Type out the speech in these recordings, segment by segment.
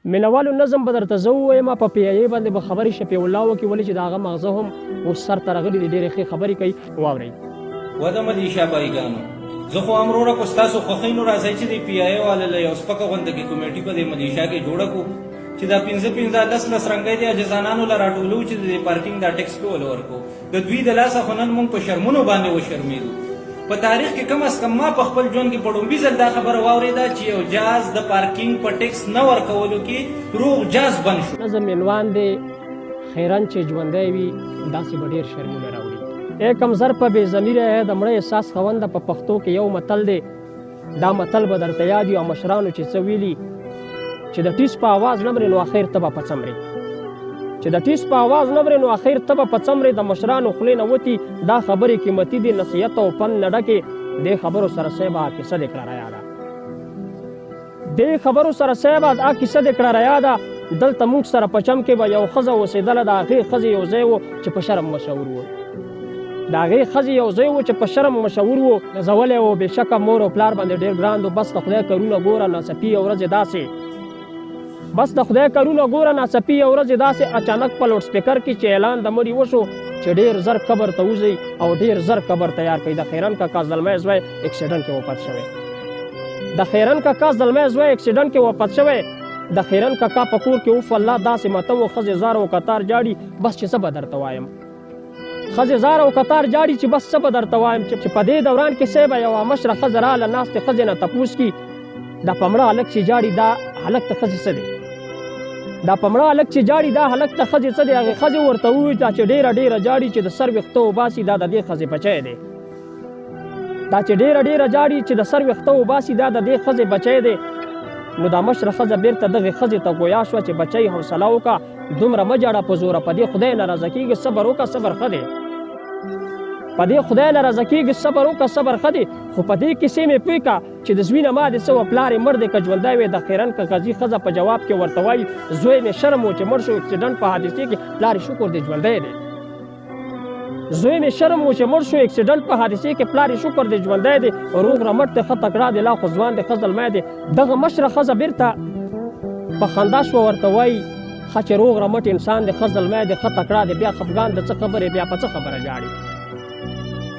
مینوالو نظم به درته زه ووایم په پی ای باندې به خبرې شفیع الله وکړي ولې چې د هغه مغزه هم اوس سر ته راغلي دي ډېرې ښې خبرې کوي واورئ وده مدیشا بایګانو زه خو هم وروره کو ستاسو خوښۍ نو راځئ چې د پی ای والا له یو سپکه غونډه کې کمیټي په دې مدیشا کې جوړه کړو چې دا 15 لس رنګۍ دي عاجزانانو له راټولو چې د پارکینګ دا ټیکس پې ول ورکړو د دوی د لاسه خو نن موږ په شرمونو باندې وشرمېدو په تاریخ کې کم از کم ما په خپل ژوند کې په ډومبي ځل دا خبره واورېده چې یو جاز د پارکینګ په ټیکس نه ورکولو کې روغ جاز بند شو نظم عنوان دی خیرن چې ژوندی وي داسې به ډېر شرمونه راوړي ای کمزر په بې ضمیره د مړه احساس خونده په پښتو کې یو متل دی دا متل به درته یاد وي او مشرانو چې څه ویلي چې د ټیس په آواز نه مرې نو اخر ته به په څه مرې چې د ټیس په آواز نه مرې نو اخر ته به په څه مرې د مشرانو خولې نه وتي دا خبرې قیمتي دي نصیحت او فن نه ډکې دې خبرو سره صاحبه کیسه دې کړه رایاده دې خبرو سره صاحبه دا کیسه دې کړه رایاده دلته موږ سره په چم کې به یو ښځه اوسېدله د هغې ښځې یو ځای و چې په شرم مشهور و د هغې ښځې یو ځای و چې په شرم مشهور و نازولی و بېشکه مور او پلار باندې ډېر ګران و بس د خدای کارونه ګوره ناڅپي یو ورځې داسې بس د خدای کارونه ګوره ناڅپي یو ورځې داسې اچانک په لوډ سپیکر کې چې اعلان د مړي وشو چې ډېر زر قبر ته وځئ او ډېر زر قبر تیار کړئ د خیرن کاکا زلمی زوی اکسیډنټ کې وفات شوی د خیرن کاکا زلمی زوی اکسیډنټ کې وفات شوی د خیرن کاکا په کور کې اوف الله داسې ماته و ښځې زار او کتار جاړي بس چې څه به درته وایم ښځې زار او کتار جاړي چې بس څه به درته وایم چې په دې دوران کې صاحبه یوه مشره ښځه راله ناستې ښځې نه تپوس کي دا په مړه هلک چې جاړي دا هلک ته ښځې څه دی دا په مړه هلک چې جاړي دا هلک ته ښځې څه دی هغې ښځې ورته وویل چې ډېره جاړي چې د سر ویښته وباسي دا د دې ښځې بچی دی دا چې ډېره جاړي چې د سر ویښته وباسي دا د دې ښځې بچی دی نو دا مشره ښځه بېرته دغې ښځې ته ګویا شوه چې بچی حوصله وکړه دومره مه جاړه په زوره په دې خدای ناراضه کېږي صبر وکړه صبر ښه دی په دې خدای ناراضه کېږي صبر وکړه صبر ښه دی خو په دې کیسې مې پوه کړه چې د زوی نه ما دې څه وه پلار یې مړ دی که ژوندی وی د خیرن کاکاجي ښځه په جواب کې ورته وایي زوی مې شرم و چې مړ شو اکسیډنټ په حادثې کې پلار یې شکر دی ژوندی دی زوی مې شرم و چې مړ شو اکسیډنټ په حادثې کې پلار یې شکر دی ژوندی دی روغ رمټ دی ښه تکړه دی لا خو ځوان دی ښه زلمی دی دغه مشره ښځه بېرته په خندا شوه ورته وایي ښه چې روغ رمټ انسان دی ښه زلمی دی ښه تکړه دی بیا خفګان د څه خبرې بیا په څه خبره جاړي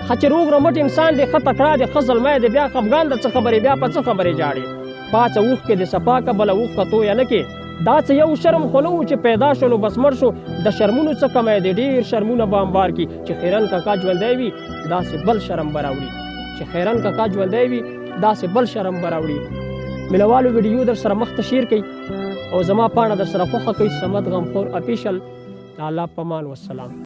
ښه چې روغ رمټ انسان دی ښه تکړه دی ښه زلمی دی بیا خفګان د څه خبرې بیا په څه خبرې جاړي پاڅه اوښکې دې صفا که بله اوښکه تویه نه کې دا څه یو شرم خو نه و چې پیدا شو نو بس مړ شو د شرمونو څه کمی دی ډېر شرمونه به امبار کي چې خیرن کاکا ژوندی وي داسې بل شرم به راوړي چې خیرن کاکا ژوندی وي داسې بل شرم به راوړي مینوالو ویډیو در سره مخ ته شیر کوي او زما پاڼه در سره خوښه کوي صمد غمخور افیشل الله پامان والسلام